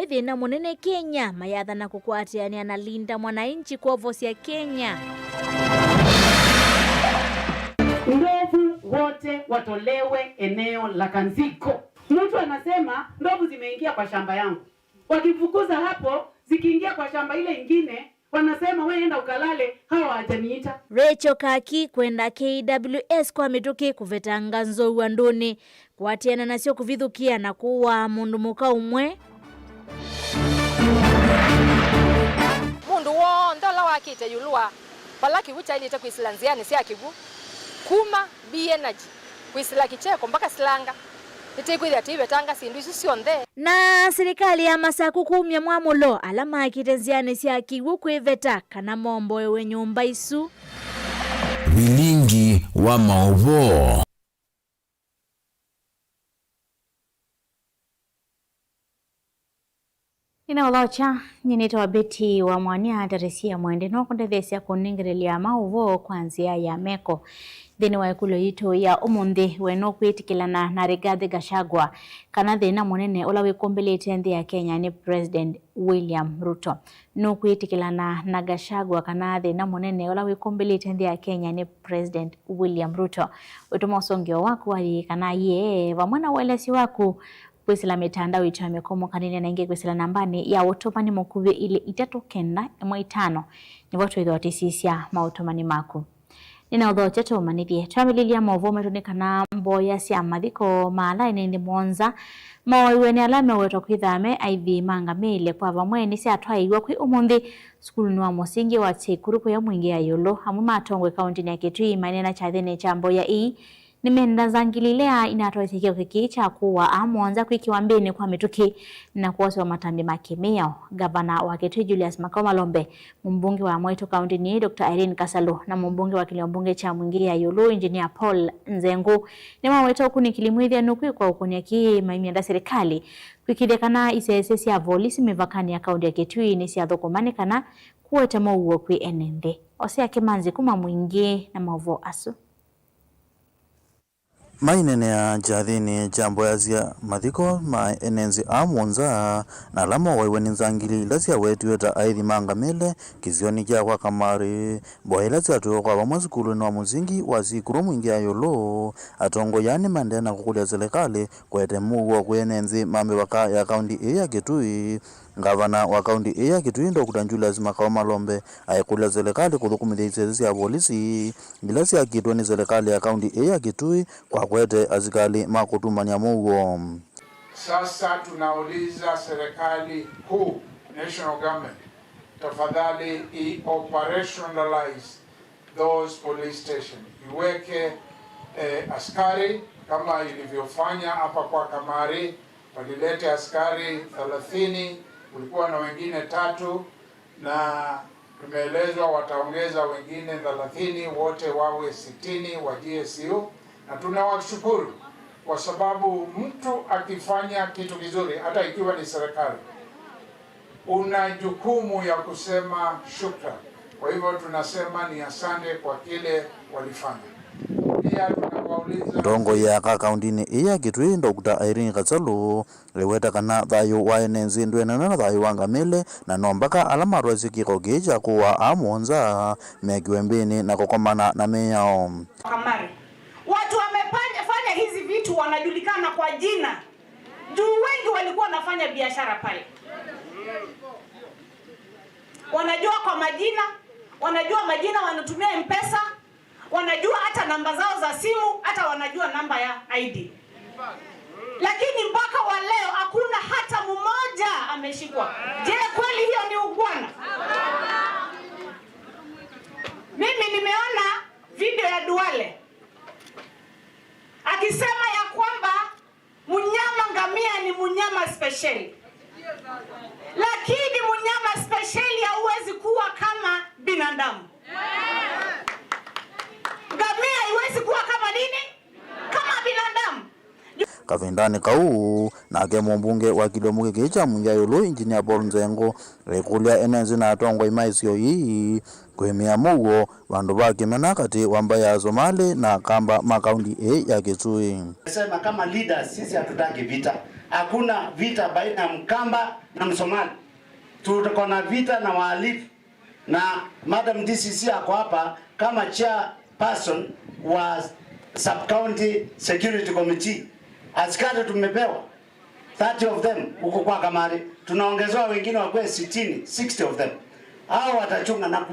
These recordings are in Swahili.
thina munene Kenya mayathana kukwatiania na Linda Mwananchi kwa vosi ya Kenya. Ndovu wote watolewe eneo la Kanziko. Mtu anasema ndovu zimeingia kwa shamba yangu. Wakifukuza hapo, zikiingia kwa shamba ile ingine, wanasema wewe enda ukalale, hawa hawajaniita. Rachel Kaki kwenda KWS kwa mituki kuvetanga nzou anduni kwatiana na sio kuvithukia na kuwa mundu muka umwe. Mundu wo ndola wakite yulua palaki wicha ilite kuisilanziani si akibu kuma bi energy kuisila kicheko mpaka silanga itikwithia tibe tanga sindu isu sionthe. Na serikali ya masaku kumya mwamulo alama akitenziani si akibu kwiveta kana mombo ewe nyumba isu Bilingi wa maovo. Inaolocha nyinito wabeti wa mwania taresia mwende no kondethesia kuningirelia mauvo kwanzia ya meko. Thini wa ikulo ito ya umundi weno kwitikilana na Rigathi Gachagua kana thina munene ula wikombelete nthi ya Kenya ni President William Ruto. No kwitikilana na Gachagua kana thina munene ula wikombelete nthi ya Kenya ni President William Ruto. Utumosongeo wako wali kana ye vamwana welesi waku kwisila mitandao itame komo kanini na inge kwisila nambani ya otomani mokuvye ile 395 ni watu idho watisisia mautomani maku. Nina udho chato manithie. Tuamililia mauvome tunikana mboya si amadhiko maala inindi mwonza. Mawe ni alame weto kuithame aithi manga mele kwa vamweni si atuwa iwa kui umundi skulu nuwa mosingi wa chikuruku ya mwingi ya yolo. Hamu matongwe kauntini ya Kitui manena chathene cha mboya ii. Nimenda zangililea inatoisikio kikicha kuwa amuanza kuikiwambini kwa mituki na kuwasi wa matambi makimeo. Gavana wa Kitui Julius Malombe, mbunge wa Mwetu County ni Dr. Irene Kasalo na mbunge wa Kiliombunge cha mwingi ya Yulu Engineer Paul Nzengu. Ni maweto ukuni kilimwithia nukui kwa ukuniaki maimienda serikali. Kuikidekana isesesi ya volisi mivakani ya kaunti ya Kitui ni siadhokomani kana kuweta mauwa kui enende. Osea Kimanzi kuma mwingi na mauvo asu. Mainene ya jathini jambo ya zia mathiko ma enenzi amuonza na lama waiwe nzangili lazia wetu yota aithi manga mele kizioni kia kwa kamari bohe lazia tuyo kwa wamwa skulu na muzingi wa zikuru mwingi ya yolo atongo yani mandena kukulia serikali kwa etemu wa kuenenzi mambe waka ya kaundi ya Kitui. Gavana wa kaunti ya Kitui Dr. Julius Malombe ayekulia serikali kuthukumithia ya polisi bilasi ya kitwa ni serikali ya kaunti ya Kitui kwa kwete azikali makutumania mugo. Sasa tunauliza serikali kuu, national government, tafadhali operationalize those police station. Iweke askari kama ilivyofanya hapa kwa Kamari, walilete askari 30, kulikuwa na wengine 3 na tumeelezwa wataongeza wengine 30, wote wawe 60 wa GSU, na tunawashukuru kwa sababu mtu akifanya kitu kizuri hata ikiwa ni serikali una jukumu ya kusema shukran. Kwa hivyo tunasema ni asante kwa kile walifanya. Pia tunawauliza ndongo ya kauntini ya Kitui Dr. Irene Kasalo leweta kana thayo wa enenzi ndwena na thayo wangamele na nombaka alama rwezikiko geja kuwa amuonza mekiwembini na kukomana na meyao. Kamari. Watu wamefanya hizi vitu wanajulikana kwa jina. Juu wengi walikuwa wanafanya biashara pale. Wanajua kwa majina, wanajua majina wanatumia M-Pesa, wanajua hata namba zao za simu, hata wanajua namba ya ID. Lakini mpaka wa leo hakuna hata mmoja ameshikwa. Je, kweli hiyo ni ugwana? Mimi nimeona video ya Duale akisema ya kwamba mnyama ngamia ni mnyama special. Lakini mnyama special hauwezi kuwa kama binadamu. Ngamia haiwezi kuwa kama nini? Kama binadamu. kavindani kau nake mumbunge wa kilomo giki cha Munjayolo Engineer Paul Nzengo rekulia enenzi na atongo imaisio hii kwemea mugo bandu bakimena kati wamba ya Somali na kamba makaundi ya Kitui. Sema kama leaders sisi hatutaki vita. Hakuna vita baina ya Mkamba na Msomali. Tuko na vita na wahalifu. Na Madam DCC ako hapa kama chairperson wa Sub-County Security Committee. Askari tumepewa 30 of them huko kwa Kamari. Tunaongezewa wengine wakwe 60 of them. Hao watachunga na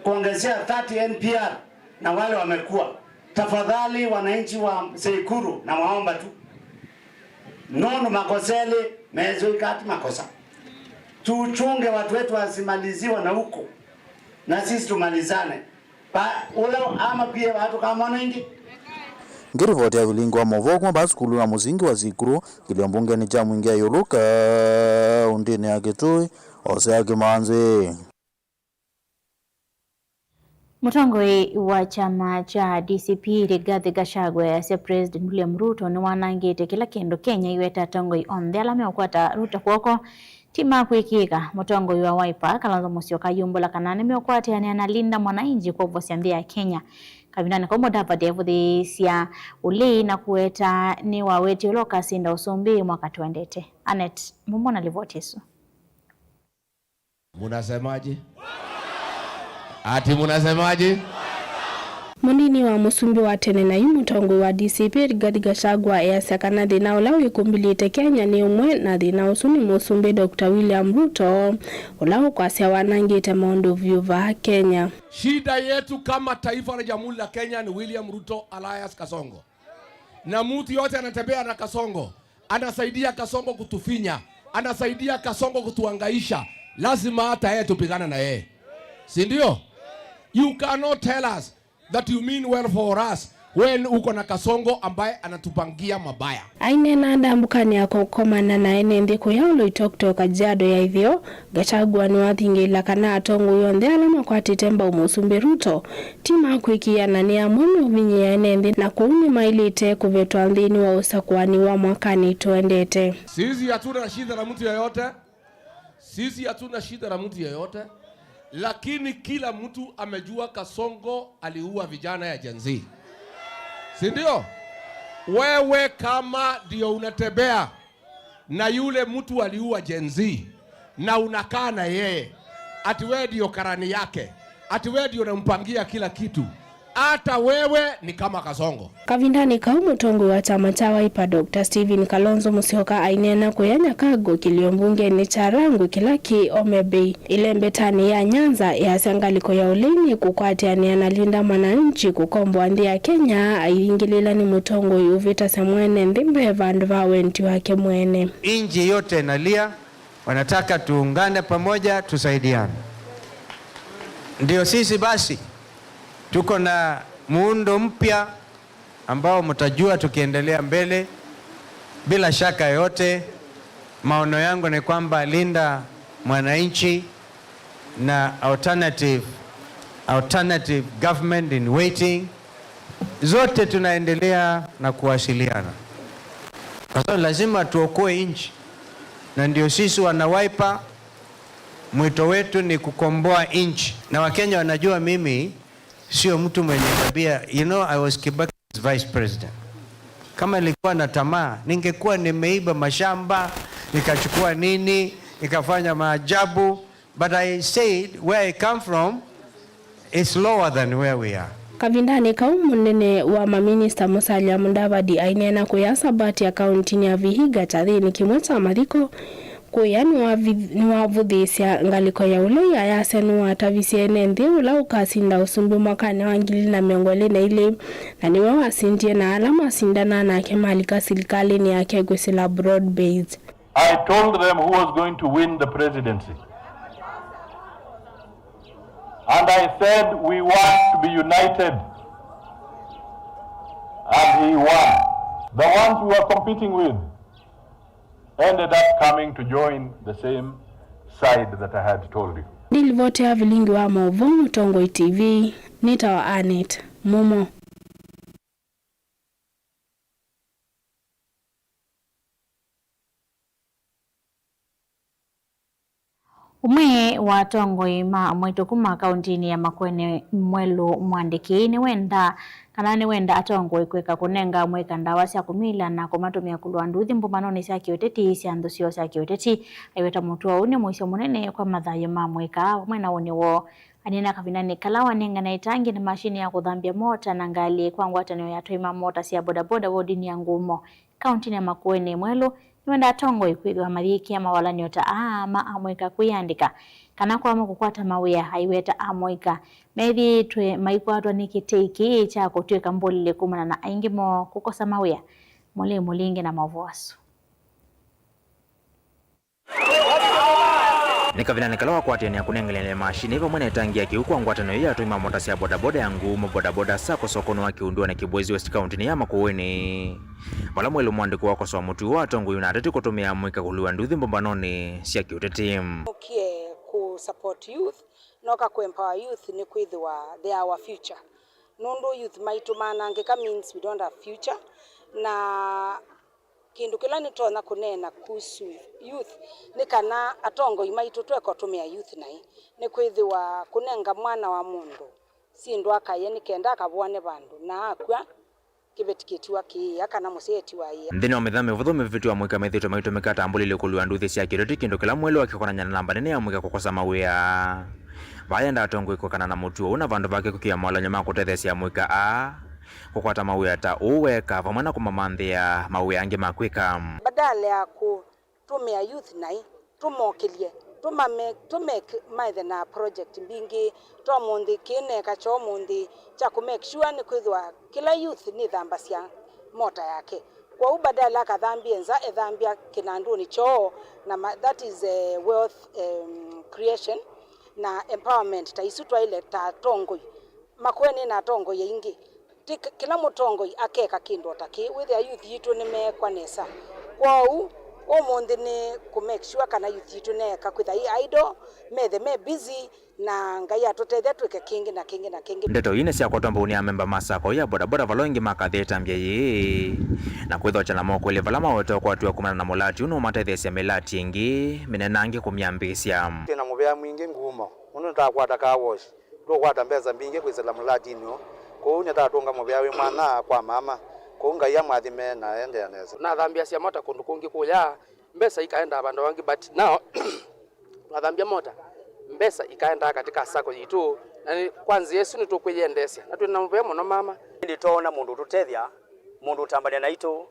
kuongezea 30 NPR na wale wamekuwa. Tafadhali wananchi wa Sekuru na waomba tu. Nono makosele mezo ikati makosa. Tuchunge watu wetu wasimaliziwa na huko. Na sisi tumalizane. Ule ama pia watu kama wanangi. Ngirivoti ya vilingo wa movo kwa baskulu na muzingi wa Zikuru kiliombunge ni cha mwingia Yoluka undini ya Kitui ose ya Kimanzi. Mutongoi wa chama cha DCP Rigathi Gachagua ase President William Ruto ni wanangite kila kendo Kenya iweta tongoi onthe alame ukwata Ruto kwoko tima kuikika. Mutongoi wa Wiper Kalonzo Musyoka yumbula kanane meokwati analinda mwananchi kwa vosia ya Kenya. Kabinani kwa Mudavadi evudhisia uli na kuweta ni waweti uloka sinda usumbi mwaka tuendete. Anet Mumona livotisu. Munasemaji? Ati munasemaji? Munini wa musumbi wa tene na Mutongo wa DCP Rigathi Gachagua yasekana thina ula wikumbilite Kenya ni umwe na thina usuni musumbi Dr. William Ruto ula ukwasya wanangite maundu vyuva Kenya. Shida yetu kama taifa la Jamhuri la Kenya ni William Ruto alias Kasongo. Na mtu yote anatembea na Kasongo, anasaidia Kasongo kutufinya, anasaidia Kasongo kutuangaisha. Lazima hata yeye tupigane na yeye. Si ndio? You cannot tell us that you mean well for us when uko na Kasongo ambaye anatupangia mabaya. Aine na ndambukani yako komana na ene ndiko ya ulo itokto Kajiado ya hivyo Gachagua ni wathingila kana atongo yonthe alama kwa titemba umusumbi Ruto tima kuikia na ni amwami uvinyi ya ene ndi na kuuni mailite kuvetwa ndini wa usakwani wa mwakani tuendete. Sisi hatuna shida na mtu yeyote. Lakini kila mtu amejua Kasongo aliua vijana ya Gen Z. Si ndio? Wewe kama ndio unatembea na yule mtu aliua Gen Z na unakaa na yeye, ati wewe ndio karani yake, ati wewe ndio unampangia kila kitu, hata wewe ni kama Kasongo. Kavindani kau Mutongo wa chama cha Wiper Dr. Stephen Kalonzo Musyoka ainena kuyanya kago kiliombunge ni charangu kilaki omebei ile mbetani ya Nyanza ya sangaliko ya ulini kukwati analinda mwananchi kukombwa ndi ya Kenya aingilila ni Mutongo yuvita semwene ndimbe vandu vawenti wake mwene. Inji yote nalia, wanataka tuungane pamoja tusaidiane. Ndio sisi basi tuko na muundo mpya ambao mtajua tukiendelea mbele. Bila shaka yote maono yangu ni kwamba linda mwananchi na alternative government in waiting zote tunaendelea na kuwasiliana. Kwa sababu lazima tuokoe nchi, na ndio sisi wana Wiper mwito wetu ni kukomboa nchi. Na Wakenya wanajua mimi sio mtu mwenye tabia. You know, I was Kibaki's vice president. Kama nilikuwa na tamaa, ningekuwa nimeiba mashamba, nikachukua nini, nikafanya maajabu. But I said where I come from is lower than where we are. Kavindani kau munene wa maminista Musalia Mudavadi ainena kuyasa bati ya kaunti ya Vihiga tathini kimweta mathiko kuya ni wavudhisya ngaliko ya uleya yase nuwatavisya ene nthi ula ukasinda usumbi mwakani wa 2022 na niwe wasindie na alama sindana nake malika serikali ni yake gusila broad based. I told them who was going to win the presidency. And I said we want to be united. And he won. The ones we were competing with ended up coming to join the same side that I had told you. Nilivotea vilingi wa Movo Mutongo TV, nita wa Anet Mumo. Umwe wa tongoi ma mwito kuma kauntini ya Makueni Mwelu Mwandiki ni wenda atongoi kweka kunenga mweka ndawa cia kumila na kumatumia kulwa nduthi mbumanoni cia kiuteti cia ndu cio cia kiuteti aiweta mutu wa une mwisho munene kwa mathayo ma mweka umwe na une wo anina kavinani kalawa nenga na itangi na mashini ya kuthambia mota na ngali kwa ngwatanio ya toima mota cia bodaboda wodini ya Ngumo kauntini ya Makueni Mwelu niwenda atongoi kwithwa mathiki ama wala nyota ama amweka kuyandika kana kwa mukukwata mawia haiweta amweka methi twe maikwatwa nikiteiki cha kutweka mbolile kumana na aingimo kukosa mawia mole mulingi na mavoaso Nikavinani kalawa kwatiani ya kunengelele mashini hivyo mwene tangia kiukwa ngwatano ya tuima mota sia bodaboda ya Ngumo bodaboda sako sokono wa kiundua na Kibwezi West County ni ya Makueni. Wala Mwelu Mwandiki wako swa mutu wa tongu United kutumia mwika kuluwa nduthi mbombanoni sia kiuteti. Ukie ku support youth noka ku empower youth ni kwithwa they are our future. Nundu youth maitu manangika means we don't have future na kindu kila nitona kunena kuhusu youth ni kana atongo imaitu tweko tumia youth nai ni kwithwa kunenga mwana wa mundu sindu akaye ni kenda akabwane bandu na akwa kibetikitwa kiya kana museti wa iya ndini omithame vuthume vitu wa mwika methito maitu mikata ambulile kulwa nduthi cia kireti kindu kila Mwelu akikonanya na namba nene ya mwika kukosa mawia bayenda atongo ikokana na mutu una vandu vake kukia mwala nyama kutethesia mwika kukwata mawia ta uweka vamwe na kumamanthia mawia ange makwika badala ya kutumia youth nai tumokilie tumake maithe na project mbingi to mundi kine kacho mundi cha ku make sure ni kwithwa kila youth ni thamba cia mota yake kwa ubadala kathambia enza ethambia kinanduni choo na that is a wealth creation na empowerment ta isutwa ile ta tongoi Makueni na tongoi ingi kila mutongoi akeka kindu ataki with the youth yitu ni mekwa nesa kwau omundi ni ku make sure kana youth yitu neka kwitha idol methe me busy na ngai atutethe twike kingi na kingi ndeto ine cia kwatwa mbuni ya memba masako ya bodaboda valongi makatheta mbia yi na kwithwa chana moko ile vala maweto kwatwa kumana na mulati uno matethesia milati ingi minenangi kumyambisia na muvea mwingi Ngumo uno takwata ka wash ndo kwata mbeza mbingi kwizela mulati nyo ko unya tatunga muvea we mwana kwa mama ko ngai amathime na ende aneza na thambia cia mota kundu kungi kuya mbesa ikaenda abandu wangi but now na thambia mota mbesa ikaenda katika sako yitu na kwanza Yesu ni tukwiyendesia na twina muvea muno mama ndi tona mundu tutethia mundu utambania na itu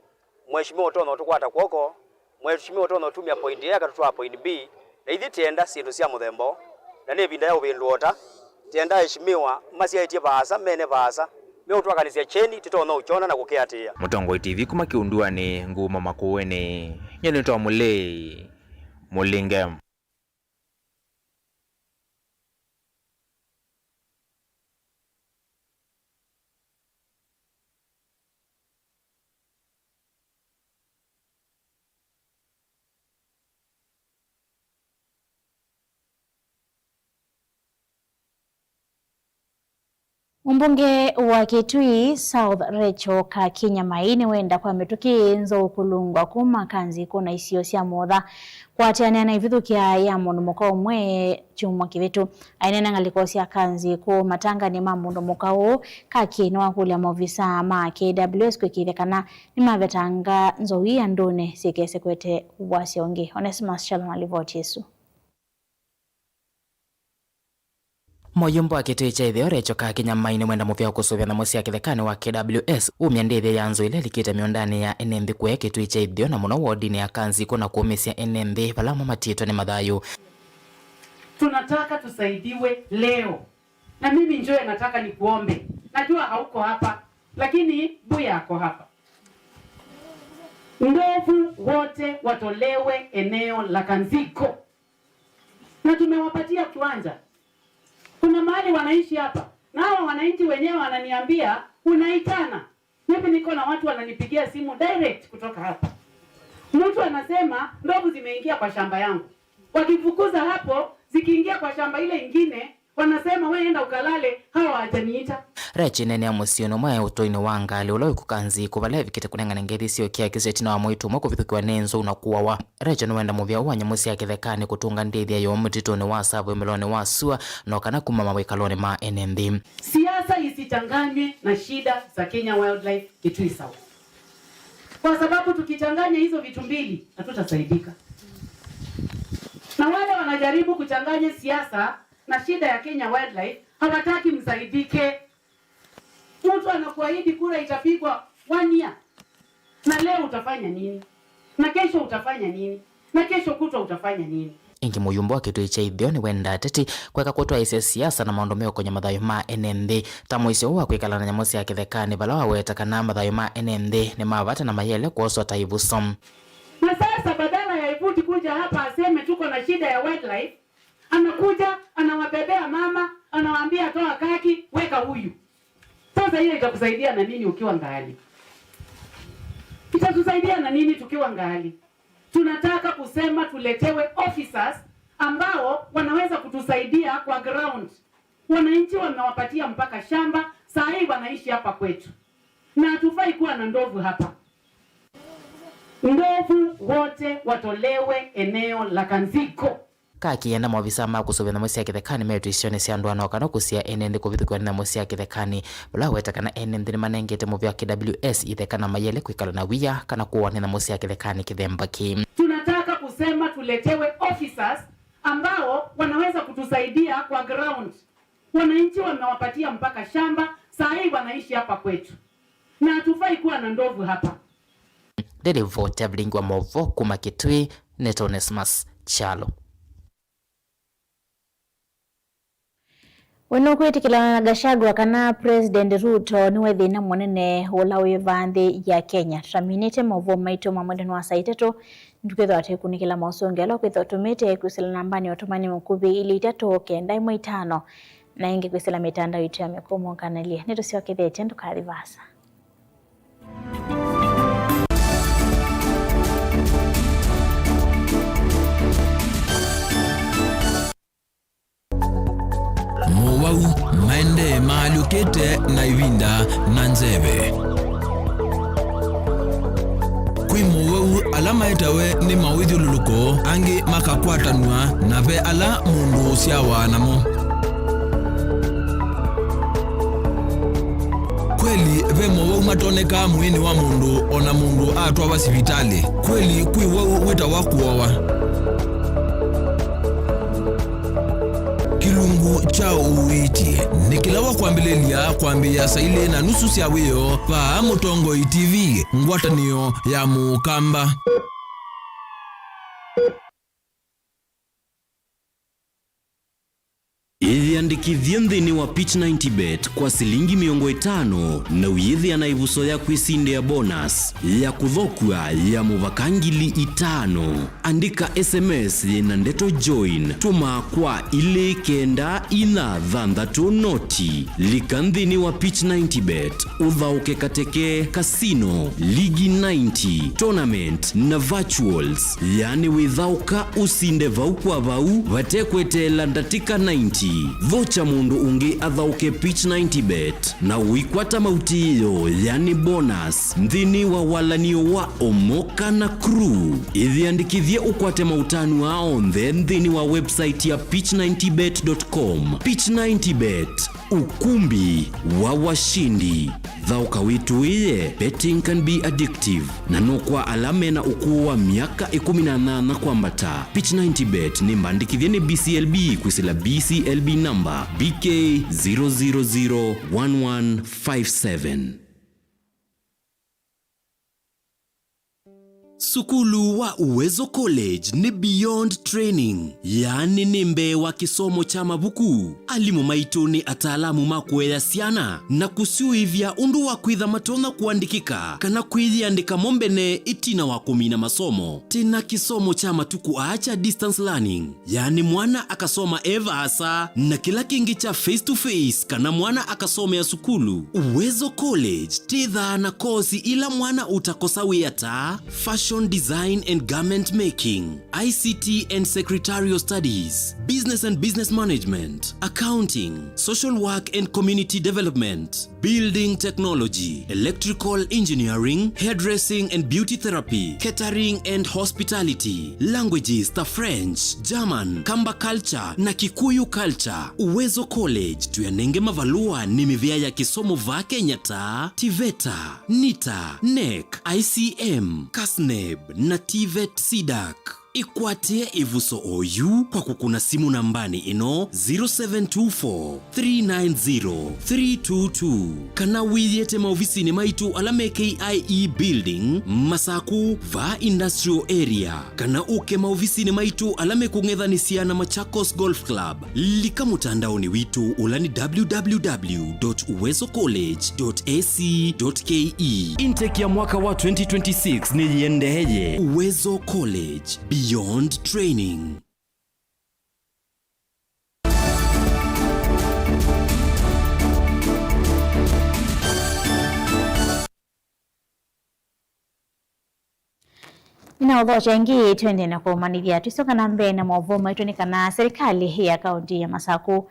mweshimiwa tono tukwata kwoko mweshimiwa tono tumia point A katutwa point B na ithi tienda sindu cia muthembo na ni vinda ya ubinduota tienda heshimiwa masiaitie baasa mene baasa me utwakanisia cheni titona uchona na kukiatia Mutongoi TV kuma kiundua ni Ngumo Makueni nyene to mulei mulinge Mbunge wa Kitui South Rachel Kakinya Maini wenda kwa metuki nzo kulungwa kuma kanzi kuna isio cia motha kwatiania na ivithukia ya mundu muka umwe chumwa kivitu ainena ngaliko cia kanzi ku matangani ma mundu muka u Kaki wa kulia movisa ma KWS kwikithekana ni mavetanga nzo ya ndune sikese kwete wasiongi Onesimus Shalom alivoti Yesu Moyumbo akitui cha itheo Rachel Kakinya Maini mwenda muvya kusuvya na musi ya kithekani wa KWS umya ndithi ya nzo ile likita miondani ya enembi kwe kitui cha itheo na muno wodini ya kanzi kuna kuumisia enembi valama matito ni mathayu. Tunataka tusaidiwe leo na mimi Njoe nataka nikuombe, najua hauko hapa lakini Buya ako hapa. Ndovu wote watolewe eneo la Kanziko na tumewapatia kiwanja. Kuna mahali wanaishi hapa. Na hawa wananchi wenyewe wananiambia unaitana. Mimi niko na watu wananipigia simu direct kutoka hapa. Mtu anasema ndovu zimeingia kwa shamba yangu. Wakifukuza hapo zikiingia kwa shamba ile ingine wanasema wewe enda ukalale, hawa hawajaniita. rechi nene ya musiono mwe utoini wanga liulo kukanzi kubale vikite kunengana ngedi sio kia kiseti na mwitu mwako vithukiwa nenzo unakuwa wa rechi nuenda muvya uwanya musi ya kithekani kutunga ndidhi ya yomu titoni wa sabu milone wa sua no kana kumama wikalone ma NND. Siasa isichanganywe na shida za Kenya Wildlife Kitui South. Kwa sababu tukichanganya hizo vitu mbili hatutasaidika. Na wale wanajaribu kuchanganya siasa na shida ya Kenya Wildlife hawataki msaidike. Mtu anakuahidi kura itapigwa 1 year. Na leo utafanya nini? Na kesho utafanya nini? Na kesho kutwa utafanya nini? Ingi muyumbo wa Kitui cha Ithio ni wenda teti kweka kutwa ise siasa na maundomeo kwenye madhayo ma NND. Tamu ise uwa kwekala na nyamosi ya kithekani bala waweta kana madhayo ma NND ni mavata na mayele kuoso taivusom. Na sasa badala ya Ivuti kuja hapa aseme tuko na shida ya wildlife, anakuja anawabebea mama, anawaambia toa kaki, weka huyu. Sasa hiyo itakusaidia na nini ukiwa ngali? Itatusaidia na nini tukiwa ngali? Tunataka kusema tuletewe officers ambao wanaweza kutusaidia kwa ground. Wananchi wamewapatia mpaka shamba, saa hii wanaishi hapa kwetu. Na hatufai kuwa na ndovu hapa. Ndovu wote watolewe eneo la Kanziko. Kakienda mwavisa ma kusubira mwesi ya kithekani metu isione sianduana wakano kusia NND kuvithu na mwesi ya kithekani bula weta kana NND ni manengete muvya KWS ithekana mayele kwikala na wia kana kuwa na mwesi ya kithekani kithembaki. Tunataka kusema tuletewe officers ambao wanaweza kutusaidia kwa ground. Wananchi wamewapatia mpaka shamba, saa hii wanaishi hapa kwetu. Na hatufai kuwa na ndovu hapa. Dede vote blingwa movo kuma Kitui Netonesmas Chalo. Weno kwitikilana na Gachagua kana President Ruto niwe thina munene ula wivanthi ya Kenya. Traminite movo maito mamwende wa saiteto ntuketho atekunikila mausongelo kwetho tumite kwisila nambani otumani mukubi ili itatu kenda imwe 5 na ingi kwisila mitanda itu ya mekumo kanalia neto siwa kithete ndukarivasa. Mowau maende maalukete na ivinda na nzeve. Kui mowau alama itawe ni mawidhi luluko angi makakwatanua na ve ala mundu siawa namo. Kweli ve mowau matoneka mwini wa mundu ona mundu atwa wa sivitali. Kweli kui wau wita wakuowa. Kilungu chao uwiti nikilawa kuambilelia kuambia saile na nusu siawiyo pa Mutongo TV ngwataniyo ya Mukamba. Iandikithie nthini wa Pitch 90bet kwa silingi 50 na uyithi anaivuso ya kwisinde ya bonus ya kuthokua ya muvakangili 5. Andika SMS na ndeto join tuma kwa ile kenda ina thandatu noti. Lika nthini wa Pitch 90bet uthauke kateke casino, ligi 90, tournament na virtuals, yani withauka usinde vau kwa vau vatekwetela ndatika 90. Vocha mundu ungi athauke Pitch 90bet na uikwata mautiyo yani bonus nthini wa walanio wa Omoka na Crew. Ithiandikithie ukwate mautanu wao nthini wa website ya pitch90bet.com. Pitch 90bet, ukumbi wa washindi. Thauka witu iye, betting can be addictive. Na nukwa alame na ukuu wa miaka 18 kwa mbata. Pitch 90bet ni mbandikithie ni BCLB kwisila BCLB number BK0001157. Sukulu wa Uwezo College ni beyond training, yani nimbe wa kisomo cha mabuku. Alimu maitu ni ataalamu makuea siana na kusiuivya undu wa kwitha matona kuandikika kana kwithiandika mombene itina wa kumina masomo. Tena kisomo cha matuku acha distance learning, yani mwana akasoma eva asa na kila kingi cha face to face kana mwana akasoma ya sukulu. Uwezo College titha na kosi ila mwana utakosa wiyata, fashion fashion design and garment making, ICT and secretarial studies, business and business management, accounting, social work and community development, building technology, electrical engineering, hairdressing and beauty therapy, catering and hospitality, languages ta French, German, Kamba culture na Kikuyu culture. Uwezo College tuyanenge mavalua ni mivia ya kisomo va Kenyatta, TVETA, NITA, NEC, ICM, KASNEB na TVET SIDAC. Ikwatie ivuso oyu kwa kukuna simu nambani ino 0724 390 322. Kana wiyete maofisini maitu alame KIE building Masaku va industrial area. Kana uke maofisini maitu alame kungethanisia na Machakos Golf Club. Lika mutandaoni witu ulani www.uwezocollege.ac.ke. Intake ya mwaka wa 2026 ni yendeheye. Uwezo College, beyond training. Inaodhochengi twende na kumanithia tusoka na mbe na mwovomo itunikana serikali ya kaunti ya Masaku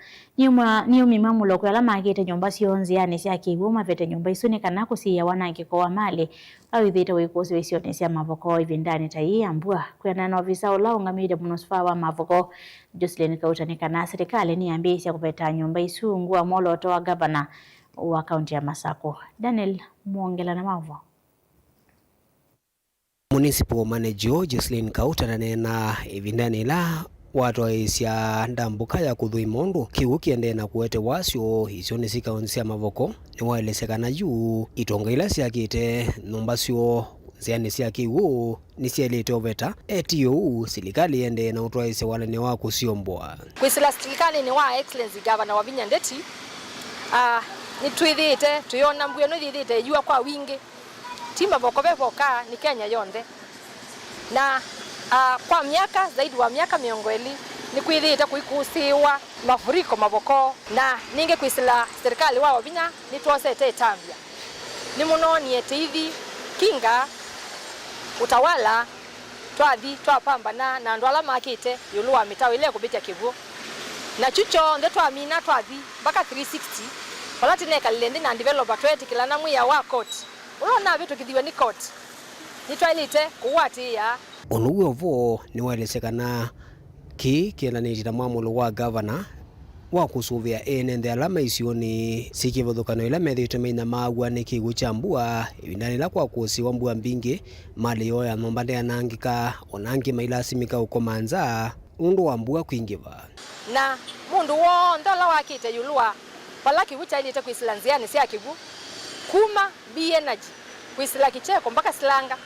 niyo mimamulo kwa alama agite nyumba sionzi yani sia kiwuma vete nyumba isunikana kusiya wanangi kwa mali au dhita wikosi wesione sia mavoko ivindani tai ambua kwa na ofisa ola ungamide munosfa wa mavoko Jocelyn Kautanikana serikali ni ambia kupeta nyumba isungu wa moloto wa gavana wa kaunti ya Masaku. Daniel Muongela na mavo. Municipal Manager Jocelyn Kautanane na ivindani la watu aisia ndambuka ya kudhui mondo kiwu kiende na kuwete wasio isio nisika onsia mavoko ni waelesekana juu itonga ila siakite numbasio ziani siakiwu nisielete oveta etiyo silikali ende na utuaise wala ni wako siombwa kwisila silikali ni wa excellency governor wa Vinya Ndeti ni tuithite tuyona mbuyo no thithite yua kwa wingi timba vokovevoka ni Kenya yonde na kwa miaka zaidi wa miaka miongweli ni kuithite kuikusiwa mafuriko mavoko na ninge kwisila serikali wao Vinya ni tuosete tambia ni muno ni etithi kinga utawala twathi twapambana na ndwala makite yulua mitawi ile kubitia kivu na chucho ndo twamina twathi mpaka 360 polati neka lende na developer twetti kila namu ya wa court ulona vitu kithiwe ni court ni twailite kuwati ya onuwe vo ni waelesekana kiena nitita mwamulo wa governor wa kusuvia enende alama isio ni sikivothukano ila methite meina magwa ni kiguchambua ibindani la kwa kusiwa mbua mbingi mali yo ya nombande anangika onangi mailasimika ukomanza undu wa mbua kuingiva na mundu wo ndola wakite yulua palaki wucha ilite kuisilanziani sia kivu kuma bi energy kuisila kicheko mpaka silanga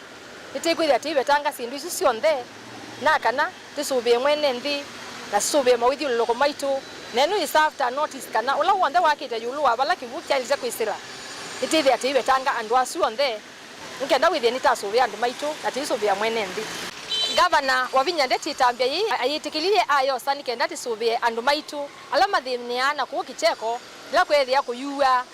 itikwithia tivetanga sindu isu sionthe na kana tisuvie mwene nthi na suvie mawithi uloko maitu nenu is after notice kana ula wonde wakite yulua bala kivucha ilite kuisila itithia tivetanga andu asu onthe nkenda withie nitasuvia andu maitu na tisuvia mwene nthi Gavana wa Vinya Ndeti tambia yi ayitikilie ayo sani kenda tisuvie andu maitu ala mathiniana ku kicheko la kwethia kuyua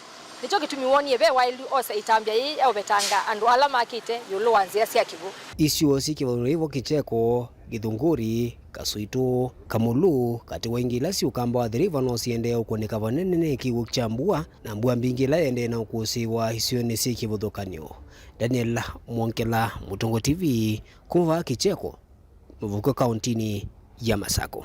nicho kitumiwonie be wild ose itambia yi au betanga andu ala makite yulu wanzia sia kivu isio sikivono hivyo kicheko githunguri kasuitu kamulu kati waingila si ukamba wa thiriva no siende ukuoneka vanene kiwu chambua na mbua mbingila ende na ukusiwa isio ni sikivuthukanio. Daniel Muongela, Mutongo TV, kuva kicheko Muvuko kauntini ya Masako.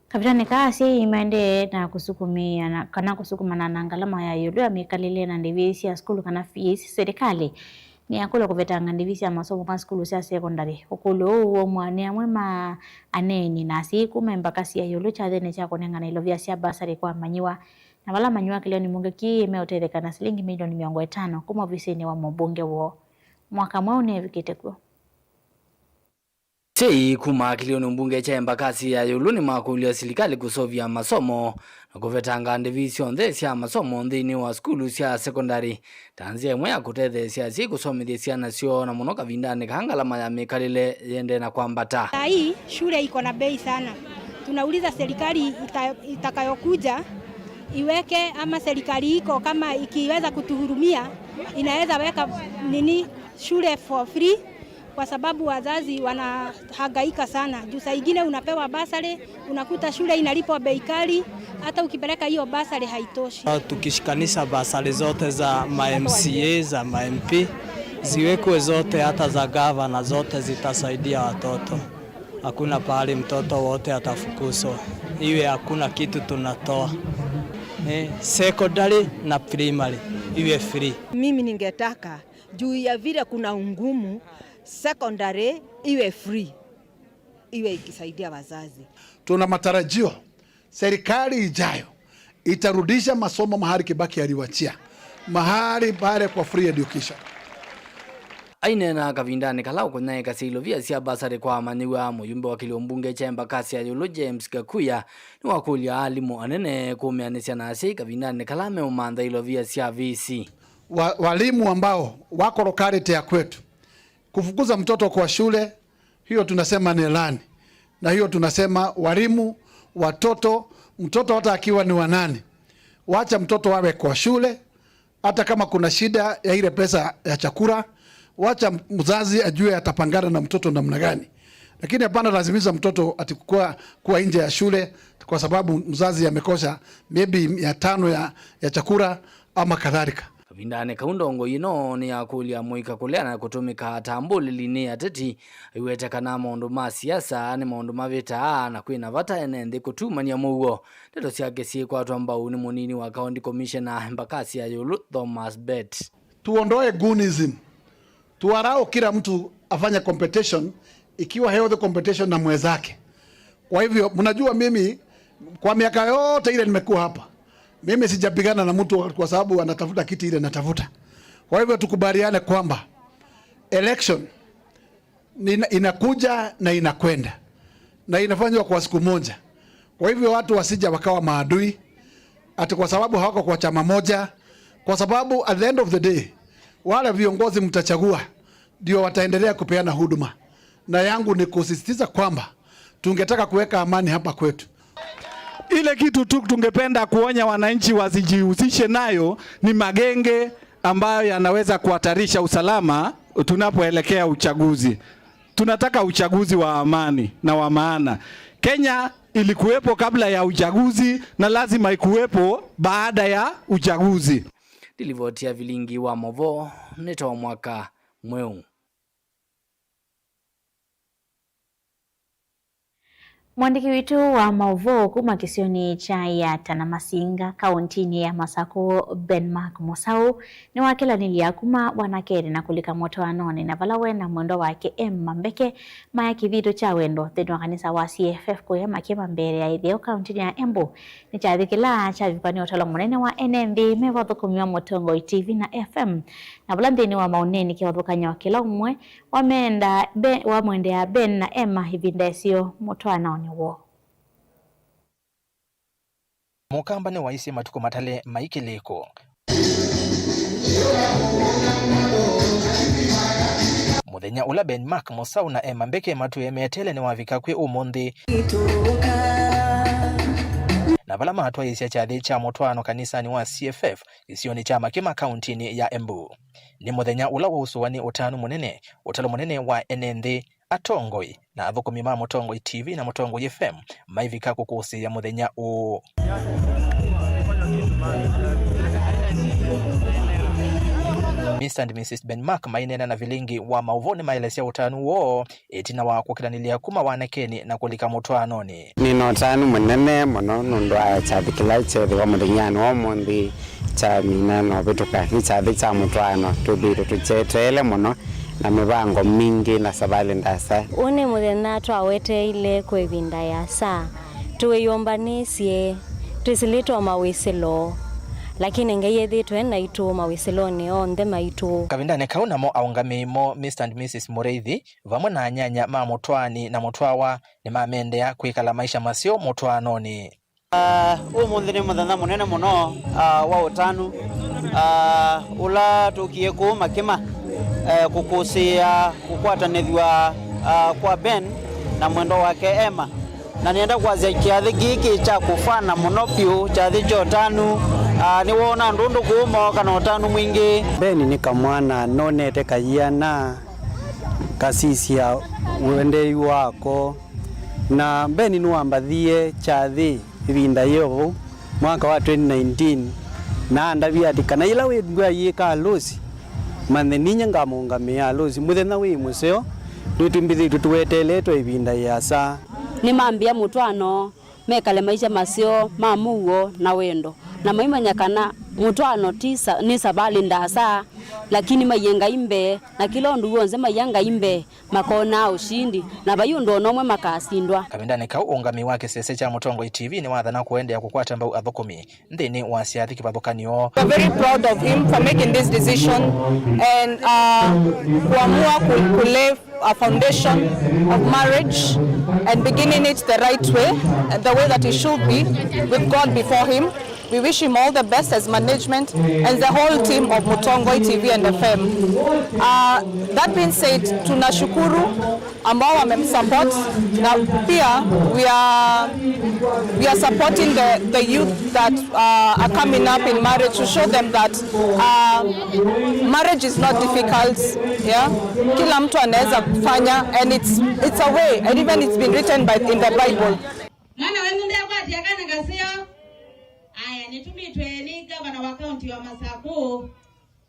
Kapitani kasi imende na kusukumia na kana kusukumana na ngalama ya yulu ya mikalile na ndivisi ya skulu kana fees serikali ni akolo kuvetanga ndivisi ya masomo kwa skulu sia secondary okulo uwo mwane mwema aneni na siku mpaka sia yulu cha thene cha konenga na ilovia sia basari kwa manyiwa na wala manyiwa kilio ni munge ki imeotereka na shilingi milioni 500 kuma visini wa mbunge wo mwaka mwao ni vikiteko Sei kuma kilio mbunge cha embakasi ya yulu ni makulia serikali kusovia masomo na kuvetanga division cia masomo ndini wa skulu cia secondary tanzia mwe akuthethe cia si kusomithia ciana cio na muno kavindani kangalama ya mikalile yende na kwambata. Hii shule iko na bei sana. Tunauliza serikali itakayokuja iweke ama serikali iko kama ikiweza kutuhurumia inaweza weka shule for free, kwa sababu wazazi wanahangaika sana. Juu saa ingine unapewa basari, unakuta shule inalipwa bei kali, hata ukipeleka hiyo basari haitoshi. Tukishikanisha basari zote za MCA za MP ziwekwe zote, hata za gavana zote, zitasaidia watoto. Hakuna pahali mtoto wote atafukuzwa, iwe hakuna kitu tunatoa. Secondary na primary iwe free. Mimi ningetaka juu ya vile kuna ungumu, secondary iwe free, iwe ikisaidia wazazi. Tuna matarajio serikali ijayo itarudisha masomo mahali Kibaki aliwachia, mahali pale kwa free education. Aine na kavindani kalau kuna kasilo via sia basari kwa maniwa muyumbe wa kiliombunge cha Embakasi ya Yolo James Gakuya ni wakulia alimu anene kumeanisha nasi kavindani kalame umanda ilo via sia visi. Walimu ambao wako lokality ya kwetu kufukuza mtoto kwa shule, hiyo tunasema ni lani. Na hiyo tunasema walimu, mtoto hata akiwa ni wanani, wacha mtoto wawe kwa shule, hata kama kuna shida ya ile pesa ya chakula, wacha mzazi ajue atapangana na mtoto namna gani. Lakini hapana lazimisha mtoto atikua kuwa nje ya shule kwa sababu mzazi amekosa maybe 500 ya chakula ama kadhalika. Vindane kaundongo yino ni akulia muika kuleana kutumika tambuli lini ateti iwete kana maundu ma siasa ni maundu mavita na kwina vata enende kutumania mugo teto siake si kwa watu ambao ni munini wa county commissioner Embakasi ya Yolo Thomas Bet. Tuondoe goonism, tuwarao kila mtu afanya competition ikiwa healthy competition na mwenzake. Kwa hivyo mnajua mimi kwa miaka yote ile nimekuwa hapa, mimi sijapigana na mtu kwa sababu anatafuta kiti ile natafuta. Kwa hivyo tukubaliane kwamba election inakuja na inakwenda na inafanywa kwa siku moja. Kwa hivyo watu wasija wakawa maadui ati kwa sababu hawako kwa chama moja, kwa sababu at the end of the day wale viongozi mtachagua ndio wataendelea kupeana huduma. Na yangu ni kusisitiza kwamba tungetaka kuweka amani hapa kwetu. Ile kitu tu tungependa kuonya wananchi wasijihusishe nayo ni magenge ambayo yanaweza kuhatarisha usalama tunapoelekea uchaguzi. Tunataka uchaguzi wa amani na wa maana. Kenya ilikuwepo kabla ya uchaguzi na lazima ikuwepo baada ya uchaguzi. Dilivotia vilingi wa Movo netoa mwaka mweu. Mwandiki wetu wa Mauvo kuma kisioni cha ya Tanamasinga kauntini ya Masako Benmark Musau ni wakila nilia kuma wanakeri na kulika moto anone na valawe na mwendo wake Mbeke maya kivido cha wendo thini wa kanisa wa CFF kuya makima mbere ya idheo kauntini ya Embu ni chadhikila cha vipani otalo mwenene wa NMB mewatho kumiwa Motongo TV na FM na vulandini wa mauneni kia wadhukanya wakila umwe wamwende ya Ben na Emma hivi ndesio moto anone wo. Mukamba ni waisi matuko matale maikileko. Muthenya ula Benmark Musau na Emma Mbeke matu emetele ni wavika kwe umundi. Na vala matua isia chathi cha mutwano kanisani wa CFF isioni cha makima kauntini ya Embu. Ni muthenya ula wa usuwani utalo munene wa NND Atongoi na athukumi ma Motongoi TV na Motongoi FM maivika kukusi ya muthenya u. Mr. and Mrs. Benmark mainena na vilingi wa mauvoni maelesia utanu wo etina wa kukilanilia kuma wanekeni na kulika mutwanoni. Nino tanu munene muno nundwa chathikila chethi wa muthenyani wa mundi cha minano bituka ni chathi cha mutwano tubiru tuchetele muno na mibango mingi na sabali ndasa. Une muthenya twawete ile kwevinda ya saa tuweyombanisye tusilitwa mawisilo lakini ngeyethitwe na itu mawisiloni onthe maitu. Kavindane kaunamo aungamimo Mr. and Mrs. Mureithi vamwe na nyanya ma mutwani na mutwawa ni mamendea kwikala maisha masio mutwanoni. Umuthi ni muthenya munene muno wa utanu ula tukie ku makima kukusia kukwatanithwa kwa Ben na mwendo wake Emma na nienda kwazia kiathi giki cha kufana muno piu chathi jotanu ni wona ndundu kumo kana utanu mwingi beni ni kamwana nonete kayiana kasisia wendei wako na beni nuambathie chathi ibinda yobu mwaka wa 2019 na ndabia dikana ila wendwa yika lusi mane ninya ngamungamia lusi muthenya wi museo nitumbithitu tuweteletwe ibinda yasa ni mambia mutwano mekale maisha masio mamuo na wendo na maimanya kana mutwano tisa ni sabali ndasa lakini mayenga imbe na kila ndu wonze mayanga imbe makona ushindi na bayundo nomwe makasindwa kabindane ka ungami wake sese cha Mutongo TV ni wathana kuendea kukwata mbau athukumi ndini wa siathi kibathukanio. We're very proud of him for making this decision and kuamua kulay a foundation of marriage and beginning it the right way, the way that it should be, with God before him. We wish him all the best as management and the whole team of Mutongo TV and FM. That being said, tunashukuru ambao wamemsupport na pia we are supporting the youth that are coming up in marriage to show them that marriage is not difficult. Yeah, kila mtu anaweza kufanya and it's a way and even it's been written in the Bible. Mwana wengu ndia kwa tiakana gasio. Aya nitumitwe ni gavana wa kaunti wa Masako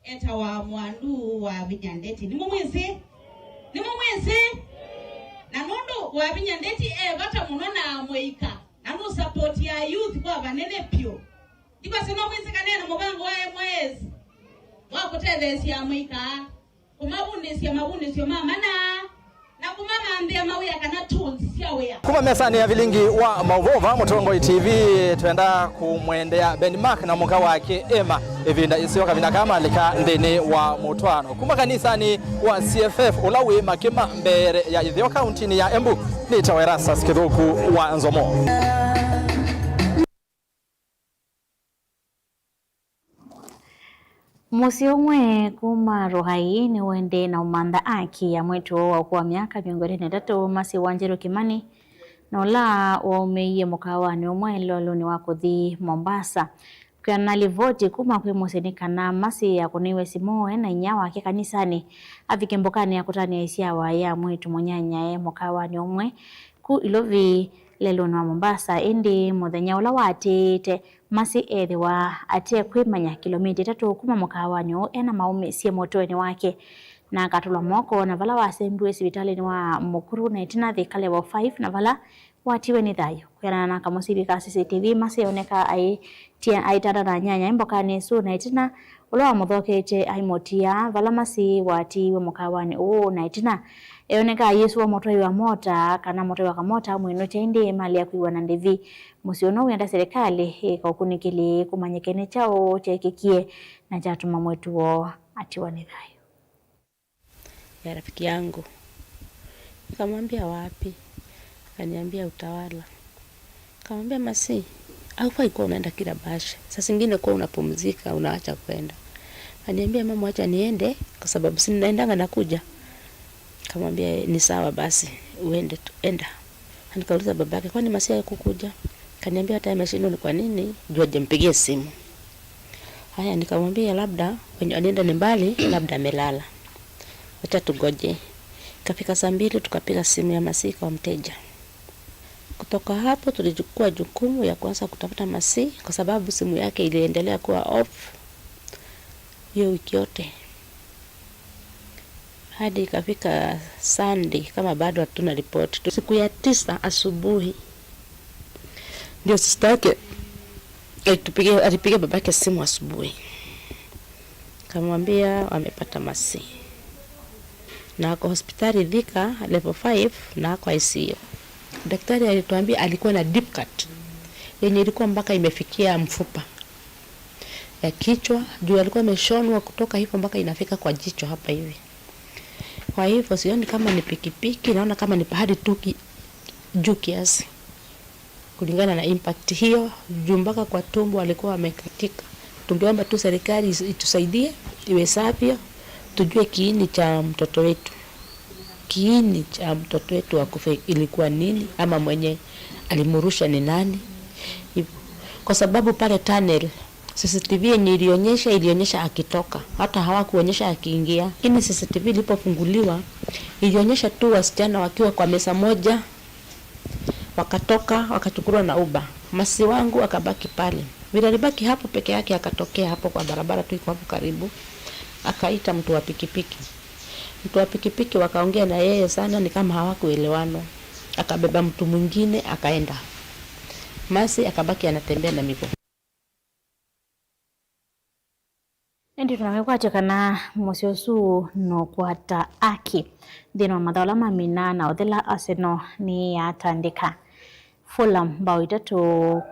eta wa Mwandu wa Vinyandeti. Ni mumwisi na nundu wa Vinyandeti bata muno na mweika na no support ya youth kwa banene pio. Ndiko sino mwisi kanena mubango wa mwezi wa kutethesia mweika kumabundisya mama na kumama ambia mawia kana tools sia wea kuma mesani ya vilingi wa Mauvova Mutongo TV twenda kumwendea Benmark na muka wake Emma evinda isio kavina kama lika ndene wa Mutwano kuma kanisani wa CFF ulawi makima mbere ya Ithio County ya Embu ni Tawerasa Skithuku wa Nzomo. Musi umwe kuma Rohai ni wende na umanda aki ya mwetu wa kwa miaka 23 masi Wanjiru Kimani na ula waumeie mukawani umwe lolo ni wakuthi Mombasa kwa nalivoti kuma kwe musenikana masi ya kuniwe simoe na inyawa wake kanisani afike mbokani ya kutani ya isiawa ya mwetu monyanya mukawani umwe ku ilovi lelo na Mombasa indi muthenya ula watete masi ethiwa atie kwimanya kilomita 3 kuma mukawanyo ena maume sie motoni wake na katula moko na vala wasembwe sibitali wa mukuru na itina thikale wa 5 na vala watiwe ni thayo kwena na kamusibi ka CCTV masi oneka aitana na nyanya imbokani su na itina ulo muthokete aimotia vala masi watiwe mukawani na itina eoneka Yesu wa motoi wa mota kana motoi wa kamota mwino chaindi mali ya kuiwa na ndevi musiono uenda serikali kwa kunikili kumanyekene chao chekikie na chatuma mwetu wo atiwa ni thayo ya rafiki yangu. Nikamwambia wapi? Kaniambia Utawala. Nikamwambia masi haufai kuwa unaenda kila basha. Sasa zingine kwa unapumzika unaacha kwenda. Kaniambia mama acha niende kwa sababu si ninaendanga nakuja. Kamwambia ni sawa basi uende tu enda. Nikauliza babake kwani masi hakukuja? Kaniambia hata ameshindwa ni kwa nini? Jua jempigie simu. Haya nikamwambia labda kwenye anaenda ni mbali labda amelala. Acha tugoje. Kafika saa 2 tukapiga simu ya masi kwa mteja. Kutoka hapo tulichukua jukumu ya kuanza kutafuta masi kwa sababu simu yake iliendelea kuwa off hiyo wiki yote. Hadi ikafika Sunday kama bado hatuna report. Siku ya 9 asubuhi ndio sister yake alipiga babake simu asubuhi. Kamwambia amepata masi. Na kwa hospitali Thika level 5 na kwa ICU. Daktari alituambia alikuwa na deep cut. Yenye ilikuwa mpaka imefikia mfupa ya kichwa, juu alikuwa ameshonwa kutoka hivyo mpaka inafika kwa jicho hapa hivi. Kwa hivyo sioni kama ni pikipiki, naona kama ni pahali tu juu kiasi. Kulingana na impact hiyo, juu mpaka kwa tumbo alikuwa amekatika. Tungeomba tu serikali itusaidie iwezavyo tujue kiini cha mtoto wetu. Kiini cha mtoto wetu akufe ilikuwa nini ama mwenye alimurusha ni nani. Kwa sababu pale tunnel CCTV yenye ilionyesha akitoka, hata hawakuonyesha akiingia. Lakini CCTV ilipofunguliwa ilionyesha tu wasichana wakiwa kwa meza moja, wakatoka wakachukuliwa na Uber. Masi wangu akabaki pale. Vile alibaki hapo peke yake, akatokea hapo kwa barabara tu iko hapo karibu, akaita mtu wa pikipiki. Mtu wa pikipiki wakaongea na yeye sana, ni kama hawakuelewana. Akabeba mtu mwingine akaenda. Masi akabaki anatembea na miguu. Ndi tunamekwatikana musiosu no kwata aki dino madhala mamina na odela Arsenal ni yatandika Fulham bao itatu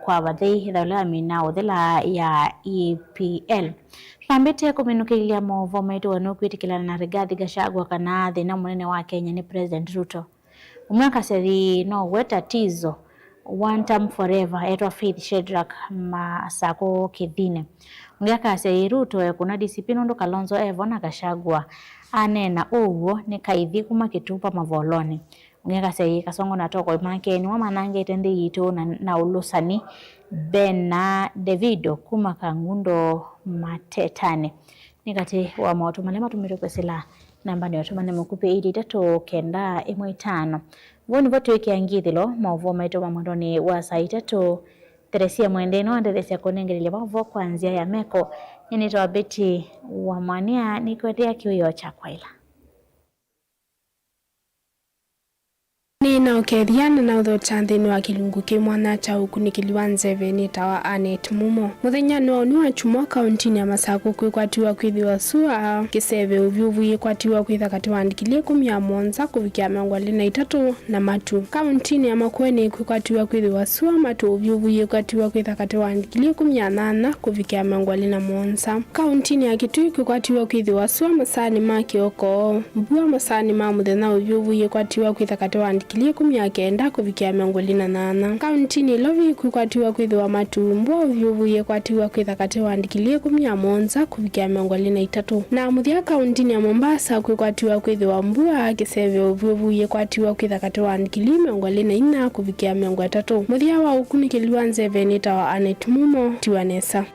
kwa vadhi dhala amina odela ya EPL. Tunambete kuminukilia movo metu wanukuitikila na Rigathi Gachagua kana thina munene wa Kenya ni President Ruto. Umwaka seri no weta tizo one time forever etwa Faith Shedrack Masako Kidhine. Ngaka seri Ruto kuna disipino ndo Kalonzo Evona Gachagua anena uwo ni kaithi kuma kitupa mavoloni. Ngaka seri Kasongo na toko imake ni wamanange tende yito na ulusani Bena Davido kuma kangundo matetane. Nikati wa mautu malema tumitopesila namba ni watumane mkupe idi tato kenda M5. Woni votu wiki angithilo mauvo maito mamondoni wa saitatu Teresia Mwendeno andethesia konengelele mauvo kuanzia ya meko. Nyenito wa Beti wa Mwania nikwetea kiuyo cha kwaila. Ni na ukethiana na uthota nthini wa kilungu ki mwana cha ukunikiliwa nzeve ni tawa Anet Mumo. Muthenya ni wa chumwa kauntini ya Masako kwikwatiwa kwithiwa sua kiseve uvyuvu yikwatiwa kwitha kati wandikilie 10 kuvikia 23 na matu. Kauntini ya Makueni kwikwatiwa kwithiwa sua matu uvyuvu yikwatiwa kwitha kati wandikilie 18 kuvikia 21. Kauntini ya Kitui kwikwatiwa kwithiwa sua masani ma Kioko mbua masani ma muthenya uvyuvu yikwatiwa kwitha kati wandikilie 19 kuvikia 28. Kauntini Lovi kwikwatiwa kwithiwa matumbwa uvyuvu yikwatiwa kwitha kati wandikilie 11 kuvikia 23. Na muthia kauntini ya Mombasa kwikwatiwa kwithiwa mbua kiseve uvyuvu yikwatiwa kwitha kati wandikilie 24 kuvikia 30. Muthia wa ukunikiliwa nzeve ni tawa Anet Mumo Tiwanesa.